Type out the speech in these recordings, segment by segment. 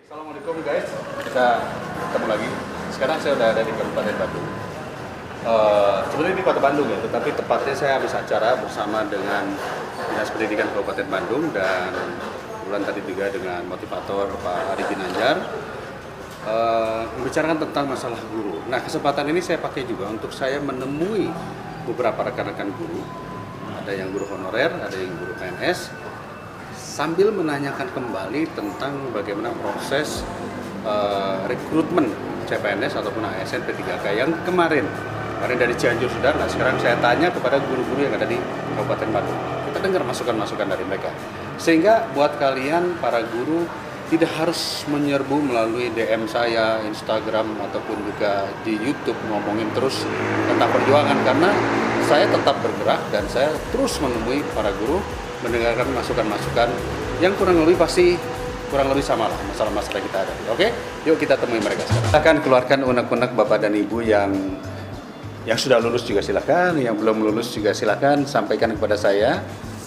Assalamualaikum guys, kita ketemu lagi. Sekarang saya udah ada di Kabupaten Bandung. Sebenarnya di Kota Bandung ya, tetapi tepatnya saya habis acara bersama dengan Dinas Pendidikan Kabupaten Bandung dan bulan tadi juga dengan motivator Pak Ari Ginanjar membicarakan tentang masalah guru. Nah, kesempatan ini saya pakai juga untuk saya menemui beberapa rekan-rekan guru. Ada yang guru honorer, ada yang guru PNS, sambil menanyakan kembali tentang bagaimana proses rekrutmen CPNS ataupun ASN P3K yang kemarin dari Cianjur sudah. Nah, sekarang saya tanya kepada guru-guru yang ada di Kabupaten Bandung. Kita dengar masukan-masukan dari mereka. Sehingga buat kalian para guru tidak harus menyerbu melalui DM saya, Instagram ataupun juga di YouTube ngomongin terus tentang perjuangan, karena saya tetap bergerak dan saya terus menemui para guru, mendengarkan masukan-masukan yang kurang lebih sama lah masalah-masalah kita ada. Oke, yuk kita temui mereka sekarang. Silakan keluarkan unek-unek Bapak dan Ibu yang sudah lulus juga silakan, yang belum lulus juga silakan sampaikan kepada saya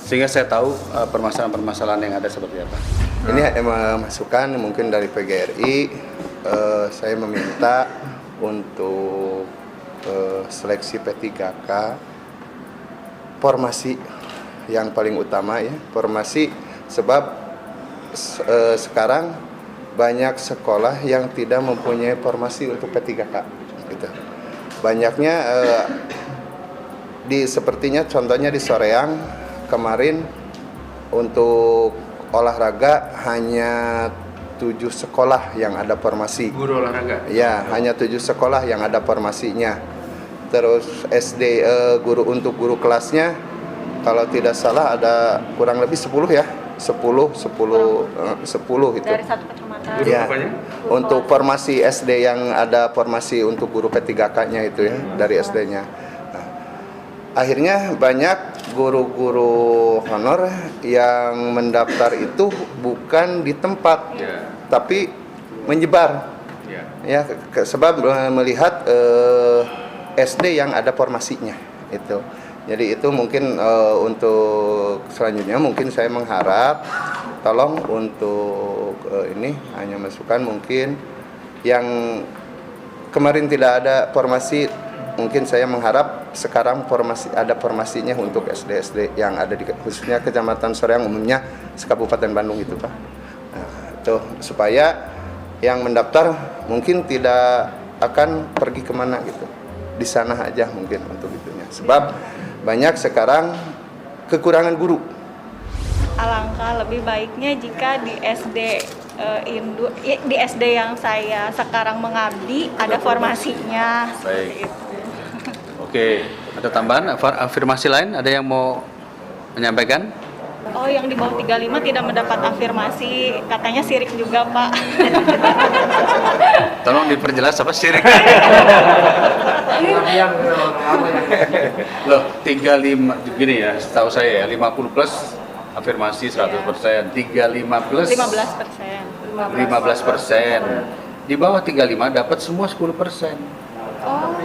sehingga saya tahu permasalahan-permasalahan yang ada seperti apa. Ini masukan mungkin dari PGRI, saya meminta untuk seleksi P3K formasi yang paling utama ya, formasi, sebab sekarang banyak sekolah yang tidak mempunyai formasi untuk P3K gitu. Banyaknya sepertinya contohnya di Soreang kemarin untuk olahraga hanya 7 sekolah yang ada formasi. Guru olahraga? Ya, hanya 7 sekolah yang ada formasinya. Terus SD guru untuk guru kelasnya kalau tidak salah ada kurang lebih 10 ya. 10 itu. Dari satu kecamatan. Ya, untuk formasi SD yang ada formasi untuk guru P3K-nya itu ya, dari SD-nya. Nah, akhirnya banyak guru-guru honor yang mendaftar itu bukan di tempat, tapi menyebar. Ya, sebab melihat SD yang ada formasinya itu. Jadi itu mungkin untuk selanjutnya mungkin saya mengharap tolong untuk ini hanya masukan mungkin yang kemarin tidak ada formasi, mungkin saya mengharap sekarang ada formasinya untuk SD-SD yang ada di khususnya Kecamatan Soreang, umumnya Kabupaten Bandung itu Pak. Nah, itu supaya yang mendaftar mungkin tidak akan pergi kemana gitu, di sana aja mungkin untuk itunya. Sebab banyak sekarang kekurangan guru. Alangkah lebih baiknya jika di SD yang saya sekarang mengabdi ada formasinya. Baik. Oke, ada tambahan afirmasi lain? Ada yang mau menyampaikan? Oh, yang di bawah 35 tidak mendapat afirmasi, katanya sirik juga, Pak. Tolong diperjelas apa sirik? Loh, 35 gini ya, setahu saya ya, 50 plus afirmasi 100%, 35 plus 15%. Di bawah 35 dapat semua 10%. Oh.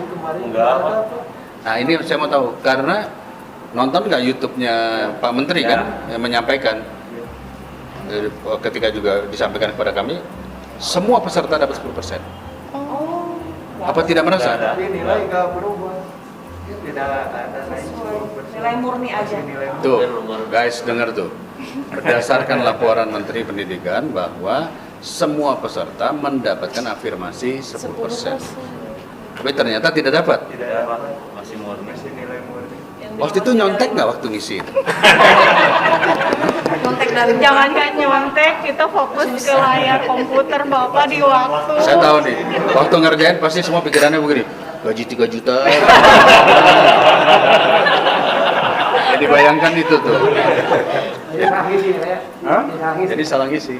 Nah, ini saya mau tahu karena nonton nggak YouTube-nya Pak Menteri kan yang menyampaikan ketika juga disampaikan kepada kami semua peserta dapat 10%. Oh. Apa tidak merasa? Nilai nggak berubah, tidak ada Nilai murni aja. Tuh, guys, dengar tuh. Berdasarkan laporan Menteri Pendidikan bahwa semua peserta mendapatkan afirmasi 10%. Tapi ternyata tidak dapat. Tidak ada, masih nilai murni. Waktu itu nyontek nggak waktu ngisi itu? Nyontek dari jangankan nyontek, kita fokus ke layar komputer Bapak di waktu. Saya tahu nih, waktu ngerjain pasti semua pikirannya begini, gaji 3 juta. Jadi bayangkan itu tuh. Jadi salah ngisi.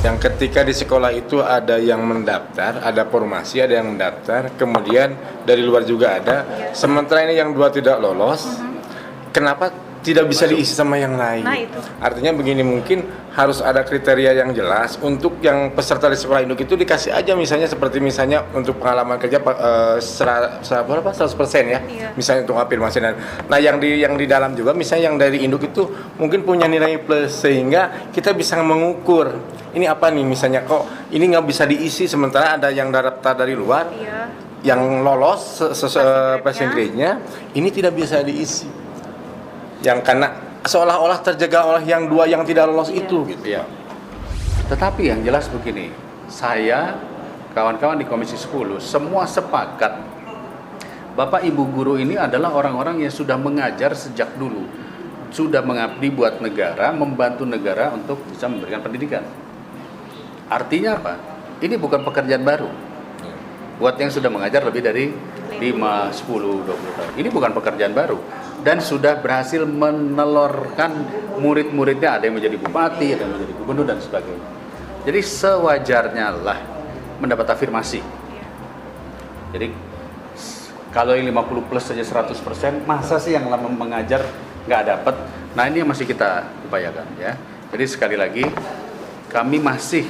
Yang ketika di sekolah itu ada yang mendaftar, ada formasi, ada yang mendaftar, kemudian dari luar juga ada. Sementara ini yang 2 tidak lolos, kenapa tidak bisa diisi sama yang lain. Nah, itu. Artinya begini, mungkin harus ada kriteria yang jelas untuk yang peserta di sekolah induk itu dikasih aja misalnya seperti misalnya untuk pengalaman kerja 100% ya. Iya. Misalnya untuk afirmasi dan nah yang di dalam juga misalnya yang dari induk itu mungkin punya nilai plus sehingga kita bisa mengukur ini apa nih misalnya kok ini nggak bisa diisi sementara ada yang daftar dari luar Iya. yang lolos passing grade-nya ini tidak bisa diisi. Yang karena seolah-olah terjaga oleh yang dua yang tidak lolos itu gitu ya. Tetapi yang jelas begini, saya, kawan-kawan di Komisi 10, semua sepakat Bapak Ibu guru ini adalah orang-orang yang sudah mengajar sejak dulu, sudah mengabdi buat negara, membantu negara untuk bisa memberikan pendidikan. Artinya apa? Ini bukan pekerjaan baru. Buat yang sudah mengajar lebih dari 5, 10, 20 tahun. Ini bukan pekerjaan baru. Dan sudah berhasil menelorkan murid-muridnya, ada yang menjadi bupati, ada yang menjadi gubernur dan sebagainya. Jadi sewajarnya lah mendapat afirmasi. Jadi kalau yang 50 plus saja 100%, masa sih yang lama mengajar nggak dapat? Nah ini yang masih kita upayakan ya. Jadi sekali lagi kami masih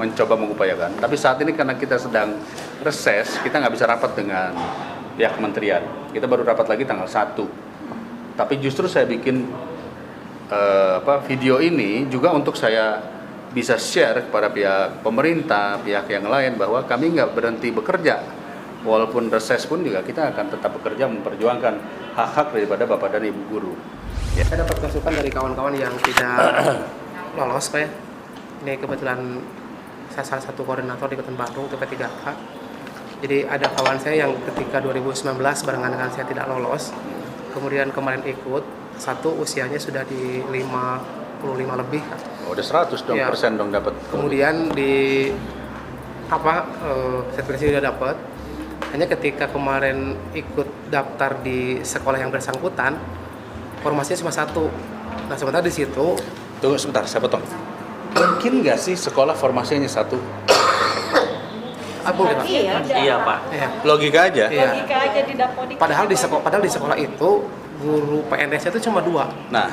mencoba mengupayakan. Tapi saat ini karena kita sedang reses, kita nggak bisa rapat dengan pihak kementerian. Kita baru rapat lagi tanggal 1. Tapi justru saya bikin video ini juga untuk saya bisa share kepada pihak pemerintah, pihak yang lain bahwa kami nggak berhenti bekerja. Walaupun reses pun juga kita akan tetap bekerja memperjuangkan hak-hak daripada Bapak dan Ibu guru. Ya. Saya dapat masukan dari kawan-kawan yang tidak lolos Pak ya. Ini kebetulan saya salah satu koordinator di Kota Bandung P3K. Jadi ada kawan saya yang ketika 2019 barengan dengan saya tidak lolos. Kemudian kemarin ikut, satu usianya sudah di 55 lebih. Oh, udah 100 dong Ya. persen dong dapat. Kemudian di sertifikasi sudah dapat. Hanya ketika kemarin ikut daftar di sekolah yang bersangkutan, formasinya cuma satu. Nah sementara di situ. Tunggu sebentar, saya potong. Mungkin nggak sih sekolah formasinya satu? Boleh Pak? Iya, Pak. Iya. Logika aja. Iya. Logika aja di Dapodik. Padahal di sekolah itu guru PNS itu cuma 2. Nah,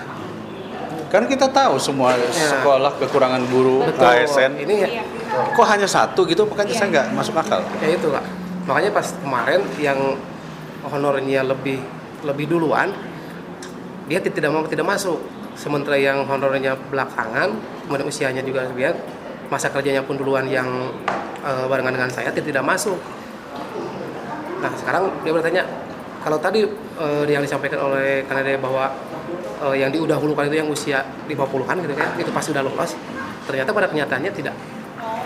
kan kita tahu semua sekolah kekurangan guru, ASN. Ini Iya. Kok hanya satu gitu? Makanya saya nggak masuk akal. ya itu Kak. Makanya pas kemarin yang honornya lebih duluan, dia tidak masuk. Sementara yang honornya belakangan, kemudian usianya juga lihat, masa kerjanya pun duluan yang barengan dengan saya tidak masuk. Nah sekarang dia bertanya, kalau tadi yang disampaikan oleh Kanada bahwa yang didahulukan itu yang usia 50-an gitu kan, itu pasti sudah lolos. Ternyata pada kenyataannya tidak.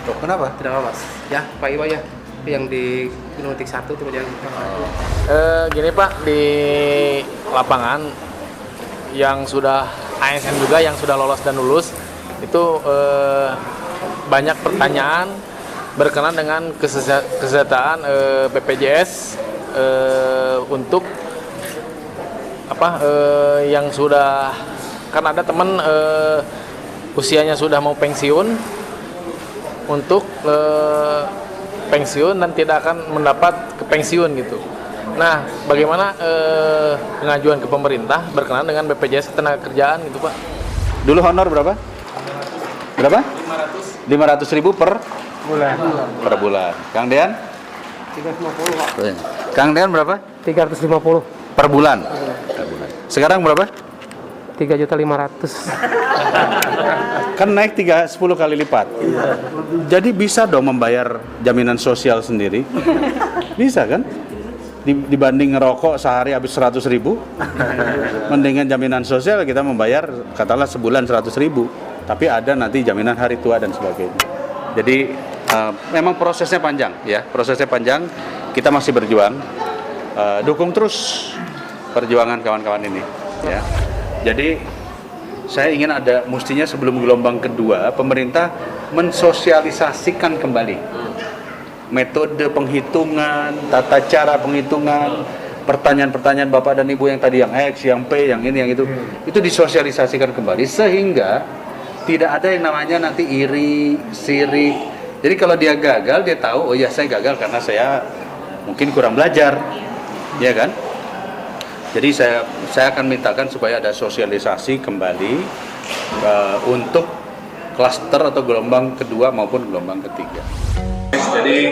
Loh, kenapa? Tidak lolos. Ya Pak Iwa ya, yang di Gunung Tik 1 itu yang Gini Pak, di lapangan yang sudah ASN juga yang sudah lolos dan lulus itu banyak pertanyaan berkenaan dengan kesejahteraan BPJS untuk yang sudah kan ada teman usianya sudah mau pensiun untuk pensiun dan tidak akan mendapat kepensiun gitu. Nah, bagaimana pengajuan ke pemerintah berkenaan dengan BPJS Ketenagakerjaan gitu Pak? Dulu honor berapa? Berapa? 500.000 per bulan. per bulan. Kang Dean? 350 Pak. Kang Dean berapa? 350. Per bulan. Per bulan. Sekarang berapa? 3.500.000. Kan naik 10 kali lipat. Jadi bisa dong membayar jaminan sosial sendiri. Bisa kan? Dibanding ngerokok sehari habis 100.000, mendingan jaminan sosial kita membayar katakanlah sebulan 100.000, tapi ada nanti jaminan hari tua dan sebagainya. Jadi memang prosesnya panjang ya, prosesnya panjang. Kita masih berjuang, dukung terus perjuangan kawan-kawan ini ya. Jadi saya ingin ada mestinya sebelum gelombang kedua pemerintah mensosialisasikan kembali metode penghitungan, tata cara penghitungan, pertanyaan-pertanyaan Bapak dan Ibu yang tadi yang X, yang P, yang ini, yang itu disosialisasikan kembali sehingga tidak ada yang namanya nanti iri, sirik. Jadi kalau dia gagal, dia tahu, oh ya saya gagal karena saya mungkin kurang belajar, ya kan? Jadi saya akan mintakan supaya ada sosialisasi kembali untuk klaster atau gelombang kedua maupun gelombang ketiga. Jadi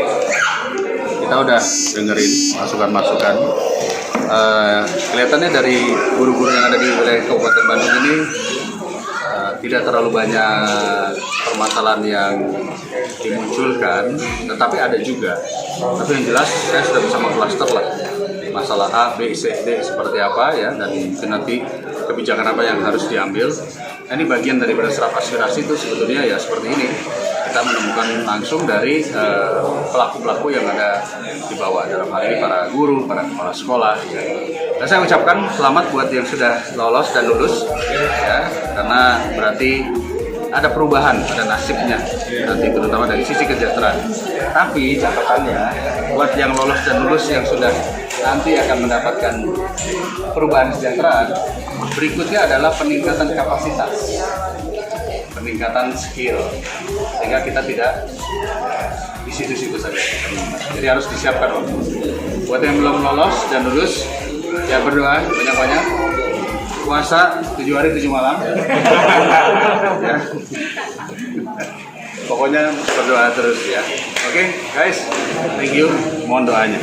kita udah dengerin masukan-masukan. Kelihatannya dari guru-guru yang ada di wilayah Kabupaten Bandung ini tidak terlalu banyak permasalahan yang dimunculkan, tetapi ada juga. Tapi yang jelas saya sudah bisa mengklaster lah masalah A, B, C, D seperti apa ya, dan itu nanti kebijakan apa yang harus diambil. Nah, ini bagian daripada serap aspirasi itu sebetulnya ya seperti ini. Kita menemukan langsung dari pelaku-pelaku yang ada di bawah, dalam hal ini para guru, para kepala sekolah. Ya. Dan saya ucapkan selamat buat yang sudah lolos dan lulus, ya, karena berarti ada perubahan pada nasibnya nanti, terutama dari sisi kesejahteraan. Tapi catatannya buat yang lolos dan lulus yang sudah nanti akan mendapatkan perubahan kesejahteraan, berikutnya adalah peningkatan kapasitas, peningkatan skill, sehingga kita tidak di situ-situ saja. Jadi harus disiapkan waktu. Buat yang belum lolos dan lulus, ya berdoa banyak-banyak. Puasa 7 hari 7 malam. Ya. Pokoknya berdoa terus ya. Oke, guys, thank you. Mohon doanya.